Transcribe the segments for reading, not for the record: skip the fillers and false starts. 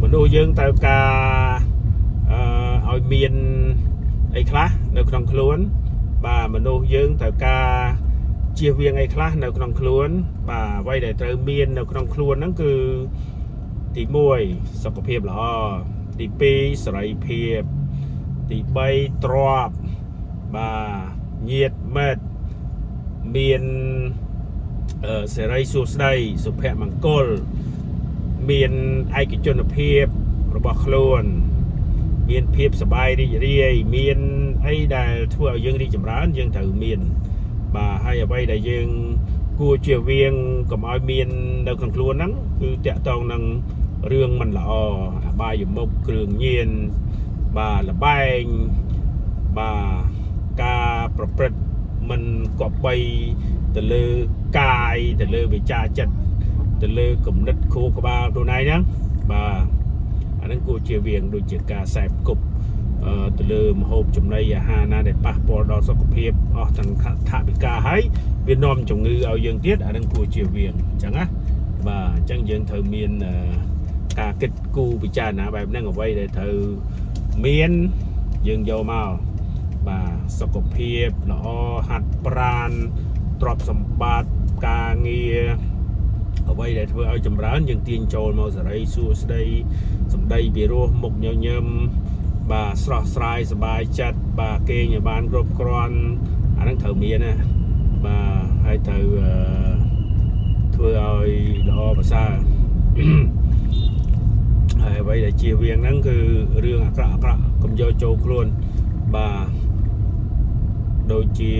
mình nuôi dương tao ca oi miền ấy khácនៅក្នុងខ្លួនបាទមនុស្សយើងត្រូវការជៀសវាងអីខ្លះនៅក្នុងខ្លួនបាទអ្វីដែលត្រូវមាននៅក្នុងខ្លួនហ្នឹងគឺទី1សុខភាពល្អទី2សេរីភាពទី3ទ្រព្យបាទញាតិមិត្តមានសេរីសួស្តីសុភមង្គលមានឯកជនភាពរបស់ខ្លួនមានភាពសប្បាយរីករាយមានអីដែលធ្វើឲ្យយើងរីកចម្រើនយើងត្រូវមានបាទហើយអ្វីដែលយើងគួរជៀសវាងកុំឲ្យមាននៅក្នុងខ្លួនហ្នឹងគឺតាក់ទងនឹងរឿងមិនល្អអបាយមុខគ្រឿងញៀនបាទលបែងបាទការប្រព្រឹត្តមិនគប្បីទៅលើកាយទៅលើវិជ្ជាចិត្តទៅលើគំនិតខួរក្បាលខ្លួនឯងហ្នឹងបាទអានឹងគួរជៀសវាងដូចជាការសែបគប់ទៅលើម្ហូបចំណីអាហារណាដែលប៉ះពាល់ដល់សុខភាពអស់ទាំងថវិកាហើយវានាំជំងឺឲ្យយើងទៀតអានឹងគួរជៀសវាងអញ្ចឹងណាបាទអញ្ចឹងយើងត្រូវមានការគិតគូរពិចារណាបែបហ្នឹងអ្វីដែលត្រូវមានយើងយកមកបាទសុខភាពល្អហាត់ប្រាណទ្រព្យសម្បត្តិការងារអ្វីដែលធ្វើឲ្យចម្រើនយើងទាញចូលមកសេរីសួស្តីសម្ដីពីរោះមុខញញឹមបាទស្រស់ស្រាយសប្បាយចិត្តបាទគេងឲ្យបានគ្រប់គ្រាន់អាហ្នឹងត្រូវមានណាបាទហើយត្រូវធ្វើឲ្យល្អប្រសើរហើយអ្វីដែលជៀសវាងហ្នឹងគឺរឿងអាក្រក់កុំយកចូលខ្លួនបាទដូចជា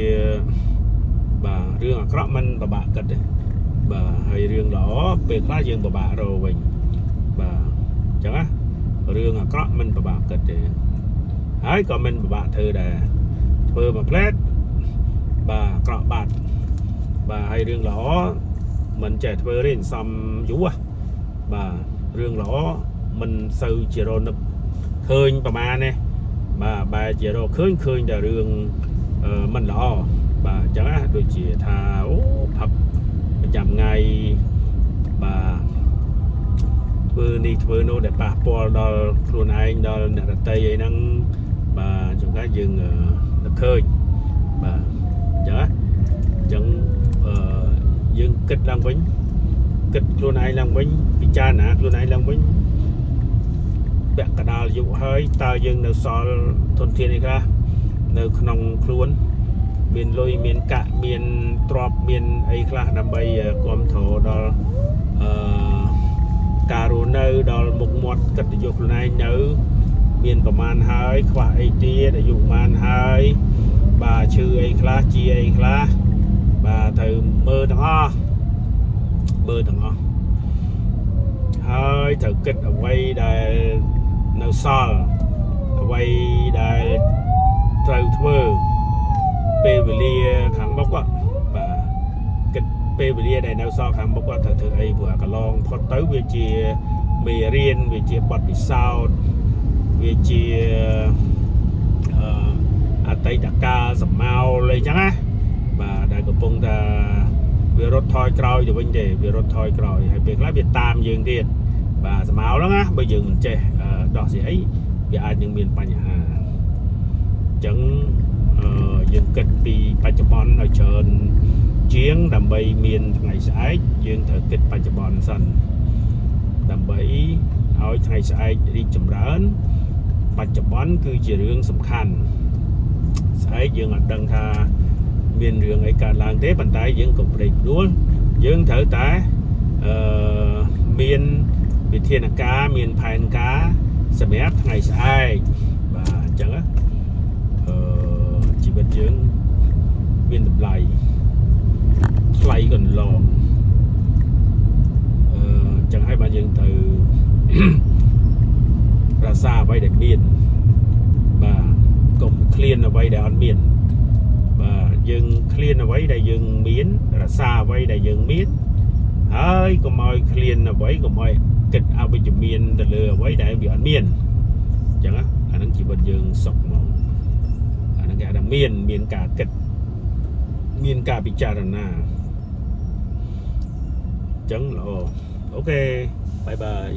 បាទរឿងអាក្រក់មិនពិបាកគិតទេបាទហើយរឿងល្អពេលខ្លះយើងពិបាករកវិញបាទអញ្ចឹងណារឿងអាក្រក់មិនពិបាកគិតទេហើយក៏មិនពិបាកធ្វើដែរធ្វើមួយផ្លែតបាទអាក្រក់បាត់បាទហើយរឿងល្អមិនចេះធ្វើទេសំយូរបាទរឿងល្អមិនសូវជារនឹកឃើញប្រហែលទេបាទបែរជារកឃើញតែរឿងមិនល្អបាទអញ្ចឹងណាដូចជាថាអូផឹកប្រចាំថ្ងៃបាទធ្វើនេះធ្វើនោះដែលប៉ះពាល់ដល់ខ្លួនឯងដល់អ្នកដទៃអីហ្នឹងបាទចង្កាយើងនឹកឃើញបាទអញ្ចឹងយើងគិតឡើងវិញគិតខ្លួនឯងឡើងវិញពិចារណាខ្លួនឯងឡើងវិញពាក់កណ្ដាលយុគហើយតើយើងនៅសល់ធនធានអីខ្លះនៅក្នុងខ្លួនមានលុយមានកាក់មានទ្រព្យមានអីខ្លះដើម្បីគ្រប់គ្រងដល់ការរស់នៅដល់មុខមាត់កិត្តិយសខ្លួនឯងនៅមានប្រមាណហើយខ្វះអីទៀតអាយុប្រមាណហើយបាទឈឺអីខ្លះជាអីខ្លះបាទត្រូវមើលទាំងអស់ហើយត្រូវគិតអ្វីដែលនៅសល់អ្វីដែលត្រូវធ្វើពេលវេលាខាងមុខបាទគិតពេលវេលាដែលនៅសល់ខាងមុខត្រូវធ្វើអីព្រោះកន្លងផុតទៅវាជាមេរៀនវាជាបទពិសោធន៍វាជាអតីតកាលសម័យអីចឹងណាបាទដែលកំពុងតែវារត់ថយក្រោយទៅវិញទេវារត់ថយក្រោយហើយពេលខ្លះវាតាមយើងទៀតបាទសម័យហ្នឹងណាបើយើងមិនចេះដោះស្រាយអីវាអាចនឹងមានបញ្ហាអញ្ចឹងយើងគិតពីបច្ចុប្បន្នឲ្យច្រើនជាងដើម្បីមានថ្ងៃស្អែកយើងត្រូវគិតបច្ចុប្បន្នសិនដើម្បីឲ្យថ្ងៃស្អែករីកចម្រើនបច្ចុប្បន្នគឺជារឿងសំខាន់ស្អែកយើងអត់ដឹងថាមានរឿងអីកើតឡើងទេប៉ុន្តែយើងកុំប្រេកព្រួលយើងត្រូវតែមានវិធានការមានផែនការសម្រាប់ថ្ងៃស្អែកបាទអញ្ចឹងជីវិតយើងមានតម្លៃថ្លៃកន្លងអញ្ចឹងហើយបាទយើងត្រូវរក្សាអ្វីដែលមានបាទកុំឃ្លានអ្វីដែលអត់មានបាទយើងឃ្លានអ្វីដែលយើងមានរក្សាអ្វីដែលយើងមានហើយកុំឲ្យឃ្លានអ្វីកុំឲ្យគិតអវិជ្ជមានទៅលើអ្វីដែលវាអត់មានអញ្ចឹងអានឹងជីវិតយើងសុខមកអានឹងគេថាមានការគិតមានការពិចារណាអញ្ចឹងល្អអូខេបាយបាយ